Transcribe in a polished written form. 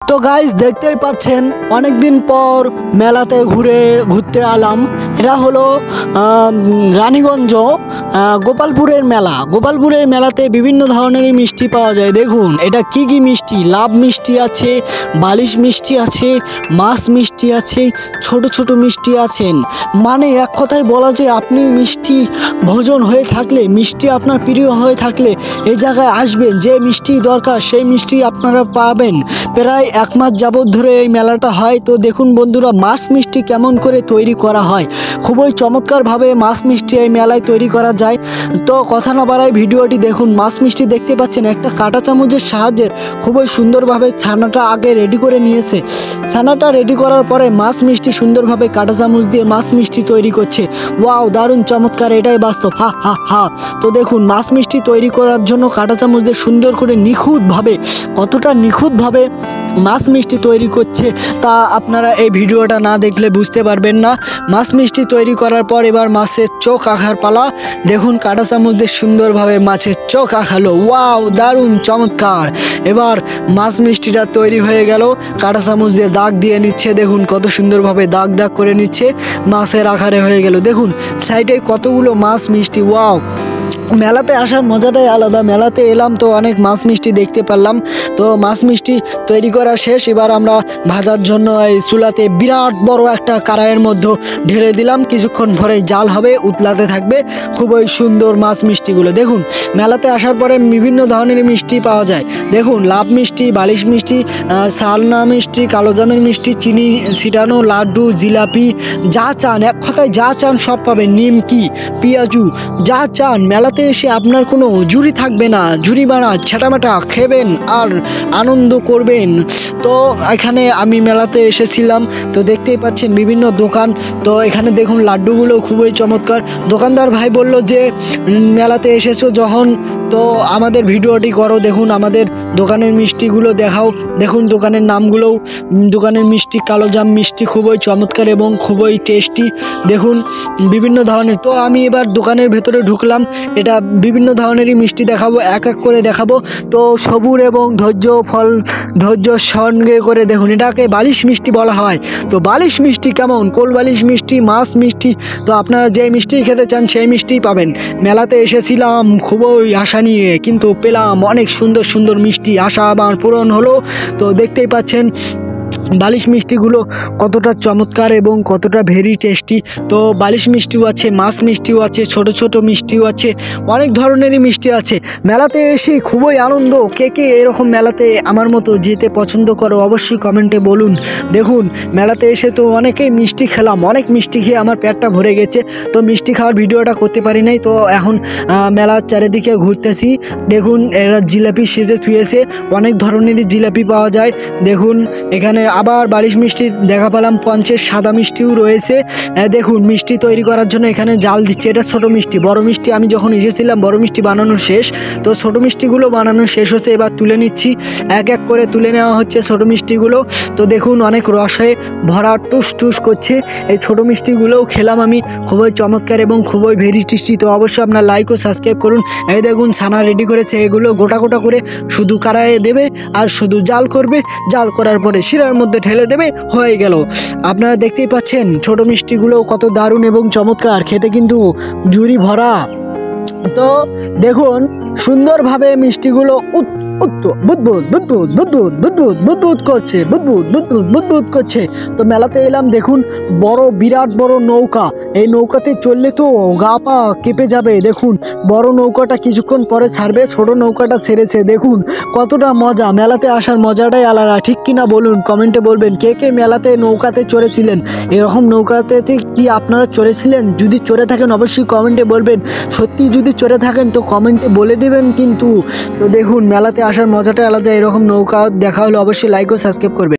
তো গাইস দেখতেই পাচ্ছেন অনেকদিন পর মেলাতে ঘুরতে এলাম। এটা হলো রানীগঞ্জ গোপালপুরের মেলা। গোপালপুরের মেলাতে বিভিন্ন ধরনের মিষ্টি পাওয়া যায়। দেখুন এটা কি কি মিষ্টি, লাভ মিষ্টি আছে, বালিশ মিষ্টি আছে, মাছ মিষ্টি আছে, ছোট ছোট মিষ্টি আছেন। মানে এক কথায় বলা যায় আপনি মিষ্টি ভোজন হয়ে থাকলে, মিষ্টি আপনার প্রিয় হয়ে থাকলে এই জায়গায় আসবেন, যে মিষ্টি দরকার সেই মিষ্টি আপনারা পাবেন। প্রায় এক মাস যাবত ধরে এই মেলাটা হয়। তো দেখুন বন্ধুরা, মাছ মিষ্টি কেমন করে তৈরি করা হয়, খুবই চমৎকারভাবে মাছ মিষ্টি এই মেলায় তৈরি করা যায়। তো কথা না বাড়াই ভিডিওটি দেখুন। মাছ মিষ্টি দেখতে পাচ্ছেন একটা কাঁটা চামচের সাহায্যে খুবই সুন্দরভাবে ছানাটা আগে রেডি করে নিয়েছে। ছানাটা রেডি করার পরে মাছ মিষ্টি সুন্দরভাবে কাঁটা চামচ দিয়ে মাছ মিষ্টি তৈরি করছে। ওয়াও, দারুণ চমৎকার, এটাই বাস্তব। হা হা হা। তো দেখুন মাছ মিষ্টি তৈরি করার জন্য কাঁটা চামচ দিয়ে সুন্দর করে নিখুঁতভাবে, কতটা নিখুঁতভাবে মাছ মিষ্টি তৈরি করছে তা আপনারা এই ভিডিওটা না দেখলে বুঝতে পারবেন না। মাছ মিষ্টি তৈরি করার পর এবার মাছের চোখ আঁকার পালা। দেখুন কাঁটা চামচ দিয়ে সুন্দরভাবে মাছের চোখ আঁকালো। ওয়াও, দারুণ চমৎকার। এবার মাছ মিষ্টিটা তৈরি হয়ে গেল, কাঁটা চামচ দিয়ে দাগ দিয়ে নিচ্ছে। দেখুন কত সুন্দরভাবে দাগ দাগ করে নিচ্ছে, মাছের আকারে হয়ে গেল। দেখুন সাইডে কতগুলো মাছ মিষ্টি। ওয়াও, মেলাতে আসার মজাটাই আলাদা। মেলাতে এলাম তো অনেক মাছ মিষ্টি দেখতে পারলাম। তো মাছ মিষ্টি তৈরি করা শেষ। এবার আমরা ভাজার জন্য এই চুলাতে বিরাট বড় একটা কড়াইয়ের মধ্যে ঢেলে দিলাম। কিছুক্ষণ পরে জাল হবে, উতলাতে থাকবে। খুবই সুন্দর মাছ মিষ্টিগুলো। দেখুন মেলাতে আসার পরে বিভিন্ন ধরনের মিষ্টি পাওয়া যায়। দেখুন লাভ মিষ্টি, বালিশ মিষ্টি, সালনা মিষ্টি, কালোজামের মিষ্টি, চিনি ছিটানো লাড্ডু, জিলাপি, যা চান, এক কথায় যা চান সব পাবেন। নিমকি, পেঁয়াজু, যা চান। মেলাতে এসে আপনার কোনো জুরি থাকবে না, জুরি বানা ছাটামাটা খেবেন আর আনন্দ করবেন। তো এখানে আমি মেলাতে এসেছিলাম, তো দেখতেই পাচ্ছেন বিভিন্ন দোকান। তো এখানে দেখুন লাড্ডুগুলো খুবই চমৎকার। দোকানদার ভাই বলল যে মেলাতে এসেছো যখন তো আমাদের ভিডিওটি করো, দেখুন আমাদের দোকানের মিষ্টিগুলো দেখাও। দেখুন দোকানের নামগুলোও, দোকানের মিষ্টি কালোজাম মিষ্টি খুবই চমৎকার এবং খুবই টেস্টি। দেখুন বিভিন্ন ধরনের। তো আমি এবার দোকানের ভেতরে ঢুকলাম। এটা বিভিন্ন ধরনেরই মিষ্টি দেখাবো, এক এক করে দেখাবো। তো সবুর এবং ধৈর্যর সঙ্গে করে দেখুন এটাকে বালিশ মিষ্টি বলা হয়। তো বালিশ মিষ্টি কেমন, কোল বালিশ মিষ্টি, মাছ মিষ্টি। তো আপনারা যে মিষ্টি খেতে চান সেই মিষ্টিই পাবেন। মেলাতে এসেছিলাম খুবই আশা নিয়ে, কিন্তু পেলাম অনেক সুন্দর সুন্দর মিষ্টি। আশা আমার পূরণ হলো। তো দেখতেই পাচ্ছেন বালিশ মিষ্টিগুলো কতটা চমৎকার এবং কতটা ভেরি টেস্টি। তো বালিশ মিষ্টিও আছে, মাছ মিষ্টিও আছে, ছোট ছোট মিষ্টিও আছে, অনেক ধরনেরই মিষ্টি আছে। মেলাতে এসে খুবই আনন্দ। কে কে এরকম মেলাতে আমার মতো যেতে পছন্দ করো অবশ্যই কমেন্টে বলুন। দেখুন মেলাতে এসে তো অনেকেই মিষ্টি খেলাম, অনেক মিষ্টি খেয়ে আমার পেটটা ভরে গেছে। তো মিষ্টি খাওয়ার ভিডিওটা করতে পারি নাই। তো এখন মেলার চারিদিকে ঘুরতেছি। দেখুন এরা জিলাপি সেজে থুয়েছে, অনেক ধরনেরই জিলাপি পাওয়া যায়। দেখুন এখানে আবার বালিশ মিষ্টি দেখা পেলাম, পঞ্চের সাদা মিষ্টিও রয়েছে। দেখুন মিষ্টি তৈরি করার জন্য এখানে জাল দিচ্ছে। এটা ছোট মিষ্টি, বড় মিষ্টি আমি যখন এসেছিলাম বড় মিষ্টি বানানো শেষ। তো ছোট মিষ্টিগুলো বানানো শেষ হচ্ছে, এবার তুলে নিচ্ছি। এক এক করে তুলে নেওয়া হচ্ছে ছোট মিষ্টিগুলো। তো দেখুন অনেক রসে ভরা টুস টুস করছে। এই ছোট মিষ্টিগুলোও খেলাম আমি, খুবই চমৎকার এবং খুবই ভেরি টেস্টি। তো অবশ্যই আপনার লাইক ও সাবস্ক্রাইব করুন। এই দেখুন ছানা রেডি করেছে, এগুলো গোটা গোটা করে শুধু কড়াইয়ে দেবে আর শুধু জাল করবে। জাল করার পরে শিরার মধ্যে ঢেলে দেবে, হয়ে গেল। আপনারা দেখতেই পাচ্ছেন ছোট মিষ্টিগুলো কত দারুণ এবং চমৎকার, খেতে কিন্তু জুড়ি ভরা। তো দেখুন সুন্দরভাবে মিষ্টিগুলো বুদবুদ করছে। তো মেলাতে এলাম, দেখুন বড় বিরাট বড় নৌকা। এই নৌকাতে চললে তো গা পা কেঁপে যাবে। দেখুন বড় নৌকাটা কিছুক্ষণ পরে ছাড়বে, ছোট নৌকাটা ছেড়েছে। দেখুন কতটা মজা, মেলাতে আসার মজাটাই আলাদা। ঠিক কিনা বলুন, কমেন্টে বলবেন কে কে মেলাতে নৌকাতে চড়েছিলেন। এরকম নৌকাতে কি আপনারা চড়েছিলেন? যদি চড়ে থাকেন অবশ্যই কমেন্টে বলবেন। সত্যি যদি চড়ে থাকেন তো কমেন্টে বলে দেবেন কিন্তু। তো দেখুন মেলাতে আসার মজাটাই আলাদা। এরকম নৌকা দেখা হলে অবশ্যই লাইক ও সাবস্ক্রাইব করবেন।